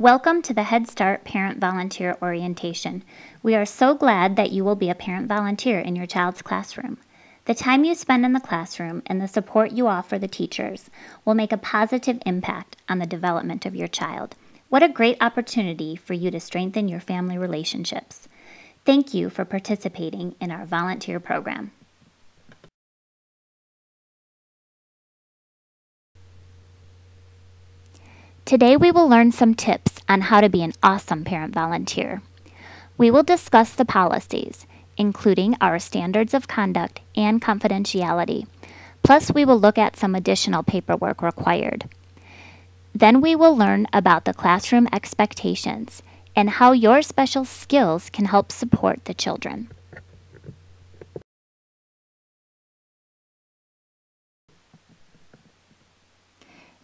Welcome to the Head Start Parent Volunteer Orientation. We are so glad that you will be a parent volunteer in your child's classroom. The time you spend in the classroom and the support you offer the teachers will make a positive impact on the development of your child. What a great opportunity for you to strengthen your family relationships. Thank you for participating in our volunteer program. Today we will learn some tips on how to be an awesome parent volunteer. We will discuss the policies, including our standards of conduct and confidentiality. Plus, we will look at some additional paperwork required. Then we will learn about the classroom expectations and how your special skills can help support the children.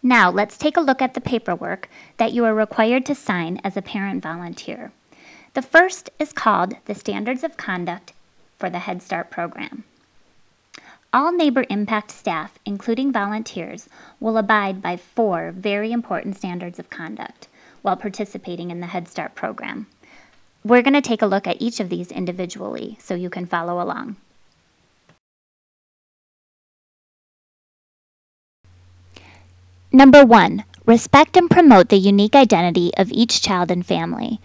Now, let's take a look at the paperwork that you are required to sign as a parent volunteer. The first is called the Standards of Conduct for the Head Start program. All Neighbor Impact staff, including volunteers, will abide by 4 very important standards of conduct while participating in the Head Start program. We're going to take a look at each of these individually so you can follow along. Number 1, respect and promote the unique identity of each child and family.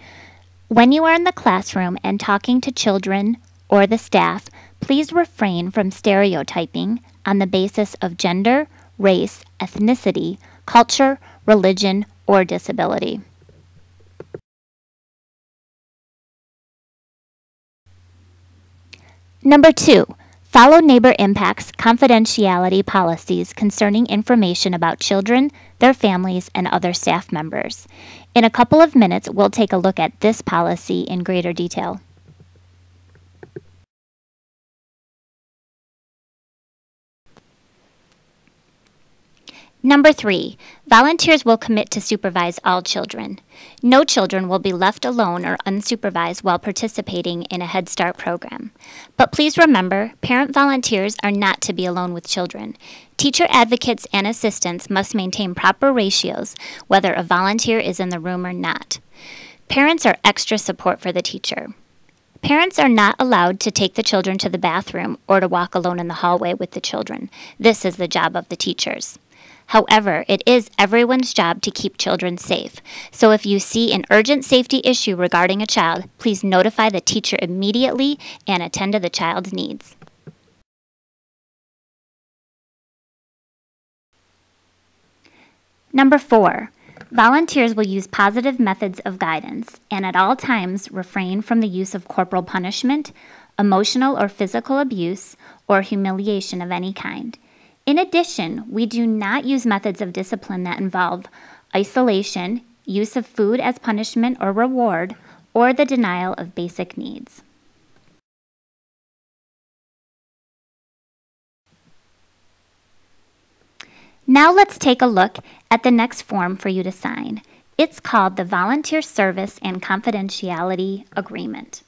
When you are in the classroom and talking to children or the staff, please refrain from stereotyping on the basis of gender, race, ethnicity, culture, religion, or disability. Number 2, follow Neighbor Impact's confidentiality policies concerning information about children, their families, and other staff members. In a couple of minutes, we'll take a look at this policy in greater detail. Number 3, volunteers will commit to supervise all children. No children will be left alone or unsupervised while participating in a Head Start program. But please remember, parent volunteers are not to be alone with children. Teacher advocates and assistants must maintain proper ratios, whether a volunteer is in the room or not. Parents are extra support for the teacher. Parents are not allowed to take the children to the bathroom or to walk alone in the hallway with the children. This is the job of the teachers. However, it is everyone's job to keep children safe. So if you see an urgent safety issue regarding a child, please notify the teacher immediately and attend to the child's needs. Number 4, volunteers will use positive methods of guidance and at all times refrain from the use of corporal punishment, emotional or physical abuse, or humiliation of any kind. In addition, we do not use methods of discipline that involve isolation, use of food as punishment or reward, or the denial of basic needs. Now let's take a look at the next form for you to sign. It's called the Volunteer Service and Confidentiality Agreement.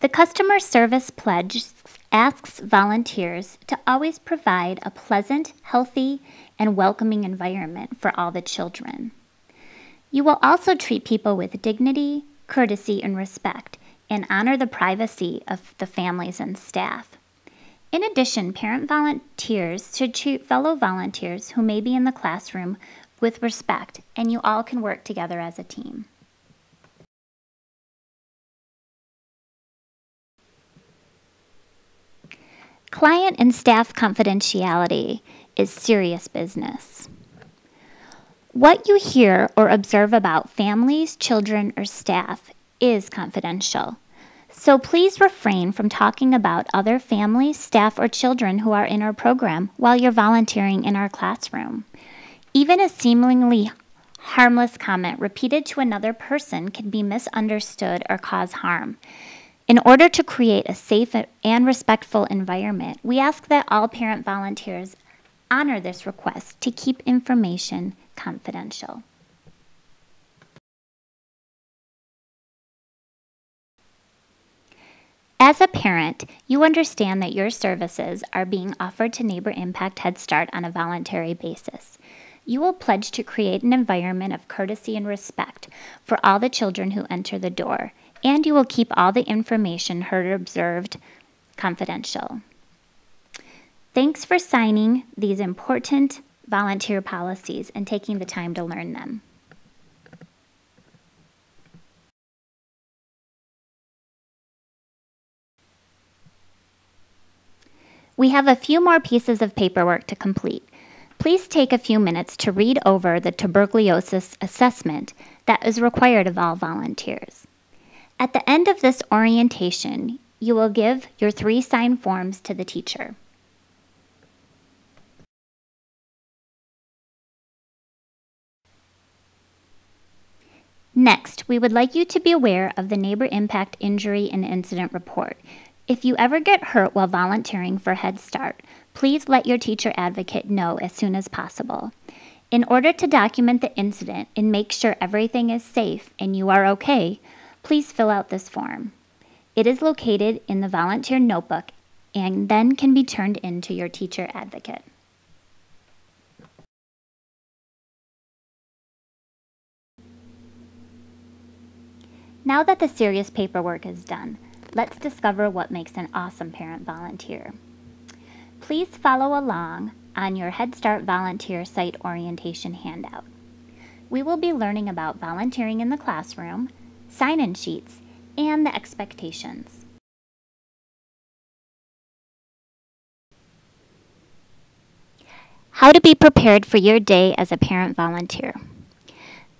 The Customer Service Pledge asks volunteers to always provide a pleasant, healthy, and welcoming environment for all the children. You will also treat people with dignity, courtesy, and respect, and honor the privacy of the families and staff. In addition, parent volunteers should treat fellow volunteers who may be in the classroom with respect, and you all can work together as a team. Client and staff confidentiality is serious business. What you hear or observe about families, children, or staff is confidential. So please refrain from talking about other families, staff, or children who are in our program while you're volunteering in our classroom. Even a seemingly harmless comment repeated to another person can be misunderstood or cause harm. In order to create a safe and respectful environment, we ask that all parent volunteers honor this request to keep information confidential. As a parent, you understand that your services are being offered to Neighbor Impact Head Start on a voluntary basis. You will pledge to create an environment of courtesy and respect for all the children who enter the door, and you will keep all the information heard or observed confidential. Thanks for signing these important volunteer policies and taking the time to learn them. We have a few more pieces of paperwork to complete. Please take a few minutes to read over the tuberculosis assessment that is required of all volunteers. At the end of this orientation, you will give your 3 signed forms to the teacher. Next, we would like you to be aware of the Neighbor Impact Injury and Incident Report. If you ever get hurt while volunteering for Head Start, please let your teacher advocate know as soon as possible. In order to document the incident and make sure everything is safe and you are okay, please fill out this form. It is located in the volunteer notebook and then can be turned in to your teacher advocate. Now that the serious paperwork is done, let's discover what makes an awesome parent volunteer. Please follow along on your Head Start Volunteer Site Orientation handout. We will be learning about volunteering in the classroom, sign-in sheets, and the expectations. How to be prepared for your day as a parent volunteer.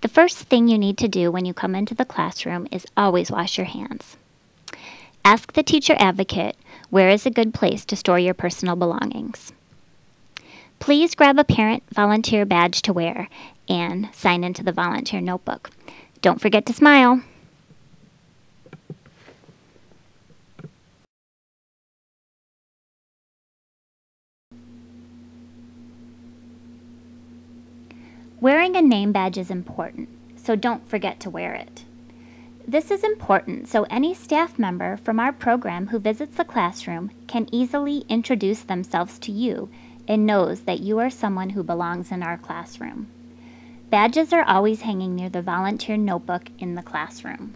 The first thing you need to do when you come into the classroom is always wash your hands. Ask the teacher advocate where is a good place to store your personal belongings. Please grab a parent volunteer badge to wear and sign into the volunteer notebook. Don't forget to smile. Wearing a name badge is important, so don't forget to wear it. This is important so any staff member from our program who visits the classroom can easily introduce themselves to you and knows that you are someone who belongs in our classroom. Badges are always hanging near the volunteer notebook in the classroom.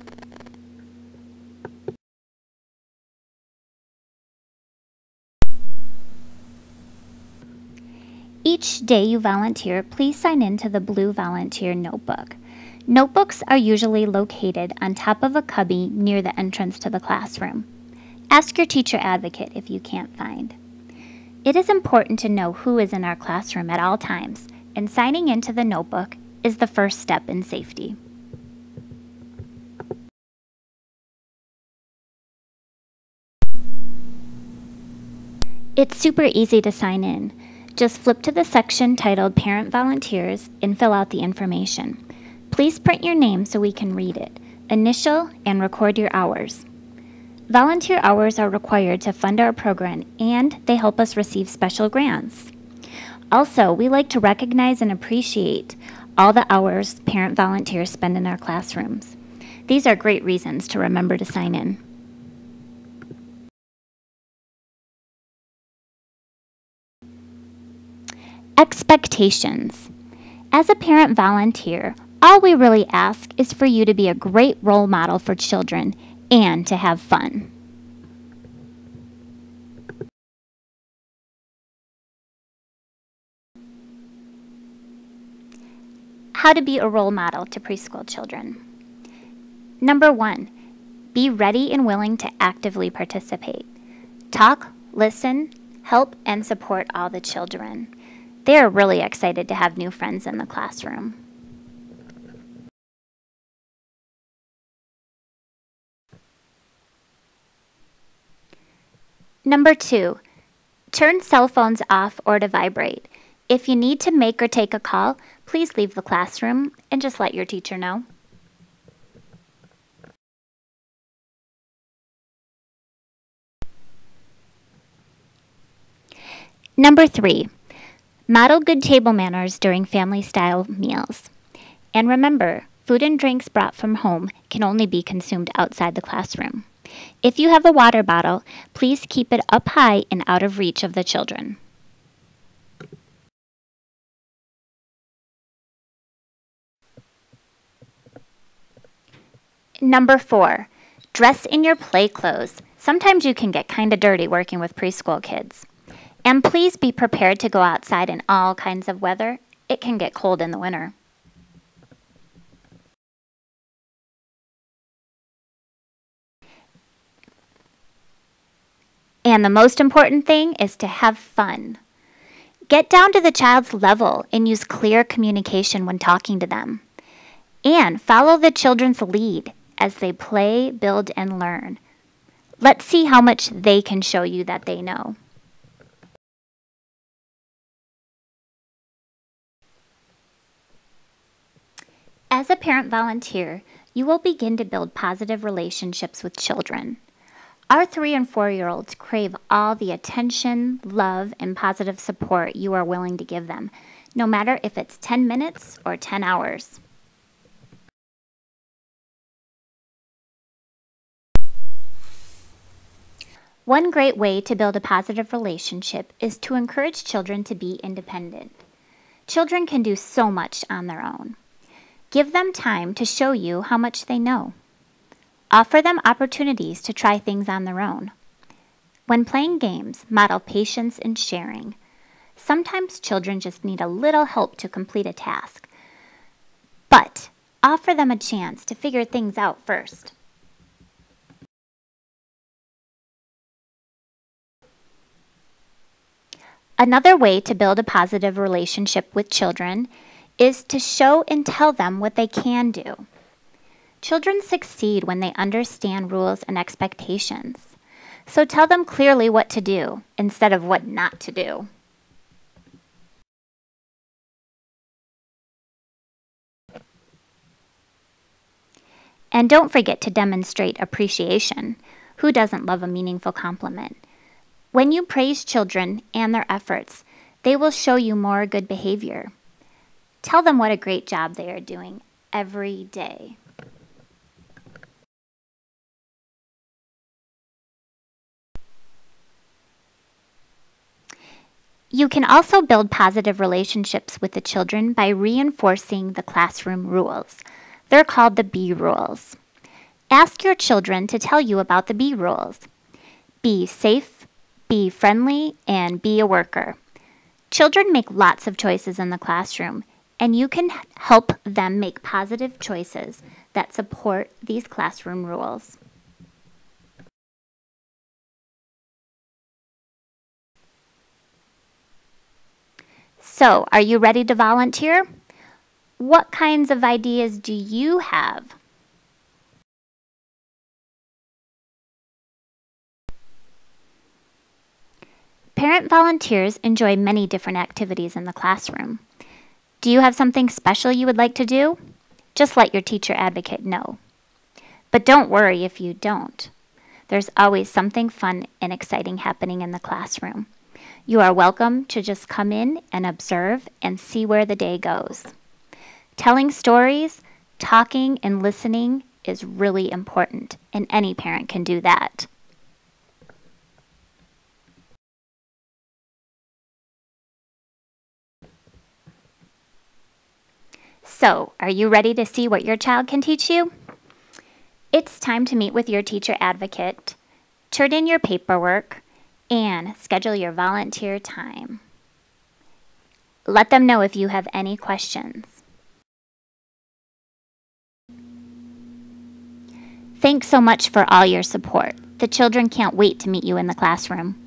Each day you volunteer, please sign in to the blue volunteer notebook. Notebooks are usually located on top of a cubby near the entrance to the classroom. Ask your teacher advocate if you can't find. It is important to know who is in our classroom at all times, and signing into the notebook is the first step in safety. It's super easy to sign in. Just flip to the section titled Parent Volunteers and fill out the information. Please print your name so we can read it, initial, and record your hours. Volunteer hours are required to fund our program, and they help us receive special grants. Also, we like to recognize and appreciate all the hours parent volunteers spend in our classrooms. These are great reasons to remember to sign in. Expectations. As a parent volunteer, all we really ask is for you to be a great role model for children and to have fun. How to be a role model to preschool children. Number 1, be ready and willing to actively participate. Talk, listen, help, and support all the children. They are really excited to have new friends in the classroom. Number 2, turn cell phones off or to vibrate. If you need to make or take a call, please leave the classroom and just let your teacher know. Number 3, model good table manners during family-style meals. And remember, food and drinks brought from home can only be consumed outside the classroom. If you have a water bottle, please keep it up high and out of reach of the children. Number 4, dress in your play clothes. Sometimes you can get kind of dirty working with preschool kids. And please be prepared to go outside in all kinds of weather. It can get cold in the winter. And the most important thing is to have fun. Get down to the child's level and use clear communication when talking to them. And follow the children's lead as they play, build, and learn. Let's see how much they can show you that they know. As a parent volunteer, you will begin to build positive relationships with children. Our 3- and 4-year-olds crave all the attention, love, and positive support you are willing to give them, no matter if it's 10 minutes or 10 hours. One great way to build a positive relationship is to encourage children to be independent. Children can do so much on their own. Give them time to show you how much they know. Offer them opportunities to try things on their own. When playing games, model patience and sharing. Sometimes children just need a little help to complete a task. But offer them a chance to figure things out first. Another way to build a positive relationship with children is to show and tell them what they can do. Children succeed when they understand rules and expectations. So tell them clearly what to do instead of what not to do. And don't forget to demonstrate appreciation. Who doesn't love a meaningful compliment? When you praise children and their efforts, they will show you more good behavior. Tell them what a great job they are doing every day. You can also build positive relationships with the children by reinforcing the classroom rules. They're called the B rules. Ask your children to tell you about the B rules. Be safe, be friendly, and be a worker. Children make lots of choices in the classroom, and you can help them make positive choices that support these classroom rules. So, are you ready to volunteer? What kinds of ideas do you have? Parent volunteers enjoy many different activities in the classroom. Do you have something special you would like to do? Just let your teacher advocate know. But don't worry if you don't. There's always something fun and exciting happening in the classroom. You are welcome to just come in and observe and see where the day goes. Telling stories, talking, and listening is really important, and any parent can do that. So, are you ready to see what your child can teach you? It's time to meet with your teacher advocate, turn in your paperwork, and schedule your volunteer time. Let them know if you have any questions. Thanks so much for all your support. The children can't wait to meet you in the classroom.